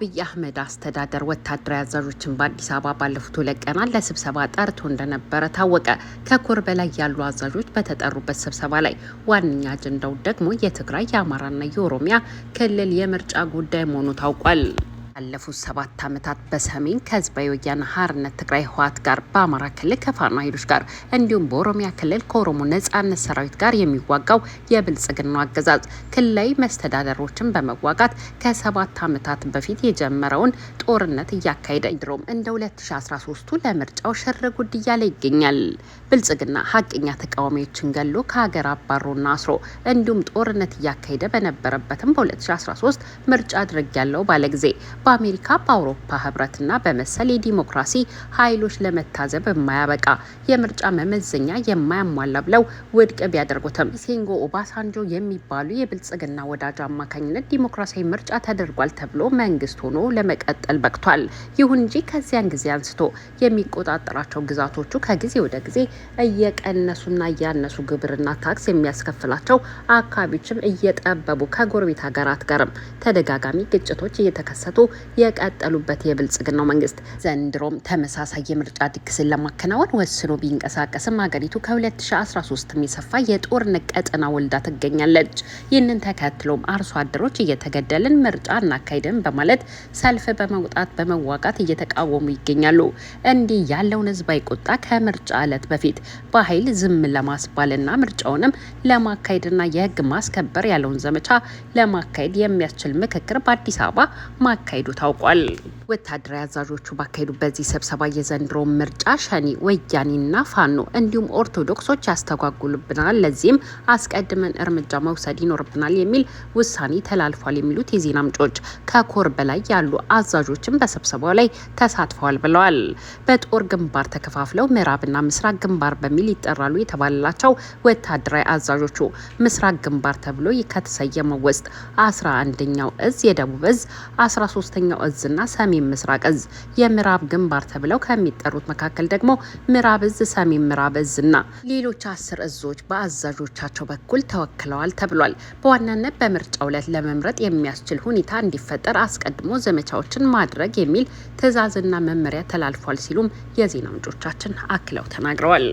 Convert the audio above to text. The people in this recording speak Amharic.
የአብይ አህመድ አስተዳደር ወታደራዊ አዛዦችን በአዲስ አበባ ባለፉት 2 ቀናት ለስብሰባ ጠርቶ እንደነበረ ታወቀ። ከኮር በላይ ያሉ አዛዦች በተጠሩበት ስብሰባ ላይ ዋነኛ አጀንዳው ደግሞ የትግራይ፣ የአማራና የኦሮሚያ ክልል የምርጫ ጉዳይ መሆኑ ታውቋል። ባለፉት 7 ዓመታት በሰሜን ከህዝባዊ ወያነ ሓርነት ትግራይ ህወሓት ጋር፣ በአማራ ክልል ከፋኖ ኃይሎች ጋር እንዲሁም በኦሮሚያ ክልል ከኦሮሞ ነጻነት ሰራዊት ጋር የሚዋጋው የብልጽግናው አገዛዝ ክልላዊ መስተዳደሮችን በመዋጋት ከ7 ዓመታት በፊት የጀመረውን ጦርነት እያካሄደ ድሮም እንደ 2013ቱ ለምርጫው ሽር ጉድ እያለ ይገኛል። ብልጽግና ሀቀኛ ተቃዋሚዎችን ገሎ ከሀገር አባሮና አስሮ እንዲሁም ጦርነት እያካሄደ በነበረበትም በ2013 ምርጫ አድርጌያለሁ ባለ ጊዜ በአሜሪካ በአውሮፓ ህብረትና በመሰል የዲሞክራሲ ኃይሎች ለመታዘብ የማያበቃ የምርጫ መመዘኛ የማያሟላ ብለው ውድቅ ቢያደርጉትም ሴንጎ ኦባሳንጆ የሚባሉ የብልጽግና ወዳጅ አማካኝነት ዲሞክራሲያዊ ምርጫ ተደርጓል ተብሎ መንግስት ሆኖ ለመቀጠል በቅቷል። ይሁን እንጂ ከዚያን ጊዜ አንስቶ የሚቆጣጠራቸው ግዛቶቹ ከጊዜ ወደ ጊዜ እየቀነሱና እያነሱ ግብርና ታክስ የሚያስከፍላቸው አካባቢዎችም እየጠበቡ ከጎረቤት ሀገራት ጋርም ተደጋጋሚ ግጭቶች እየተከሰቱ የቀጠሉበት የብልጽግናው መንግስት ዘንድሮም ተመሳሳይ የምርጫ ድግስን ለማከናወን ወስኖ ቢንቀሳቀስም ሀገሪቱ ከ2013 የሰፋ የጦርነት ቀጠና ወልዳ ትገኛለች። ይህንን ተከትሎም አርሶ አደሮች እየተገደልን ምርጫ እናካሄድን በማለት ሰልፍ በመውጣት በመዋጋት እየተቃወሙ ይገኛሉ። እንዲህ ያለውን ህዝባዊ ቁጣ ከምርጫ ዕለት በፊት በኃይል ዝም ለማስባልና ምርጫውንም ለማካሄድና የህግ ማስከበር ያለውን ዘመቻ ለማካሄድ የሚያስችል ምክክር በአዲስ አበባ ማካሄዱ ታውቋል። ወታደራዊ አዛዦቹ ባካሄዱ በዚህ ስብሰባ የዘንድሮ ምርጫ ሸኔ፣ ወያኔና ፋኖ እንዲሁም ኦርቶዶክሶች ያስተጓጉሉብናል፣ ለዚህም አስቀድመን እርምጃ መውሰድ ይኖርብናል የሚል ውሳኔ ተላልፏል የሚሉት የዜና ምንጮች ከኮር በላይ ያሉ አዛዦችን በስብሰባው ላይ ተሳትፈዋል ብለዋል። በጦር ግንባር ተከፋፍለው ምዕራብና ምስራቅ ግንባር በሚል ይጠራሉ የተባለላቸው ወታደራዊ አዛዦቹ ምስራቅ ግንባር ተብሎ ከተሰየመው ውስጥ 11ኛው እዝ፣ የደቡብ እዝ 13ኛው እዝና ሰሜን ምስራቅ እዝ፣ የምዕራብ ግንባር ተብለው ከሚጠሩት መካከል ደግሞ ምዕራብ እዝ፣ ሰሜን ምዕራብ እዝና ሌሎች 10 እዞች በአዛዦቻቸው በኩል ተወክለዋል ተብሏል። በዋናነት በምርጫው ዕለት ለመምረጥ የሚያስችል ሁኔታ እንዲፈጠር አስቀድሞ ዘመቻዎችን ማድረግ የሚል ትዕዛዝና መመሪያ ተላልፏል ሲሉም የዜና ምንጮቻችን አክለው ተናግረዋል።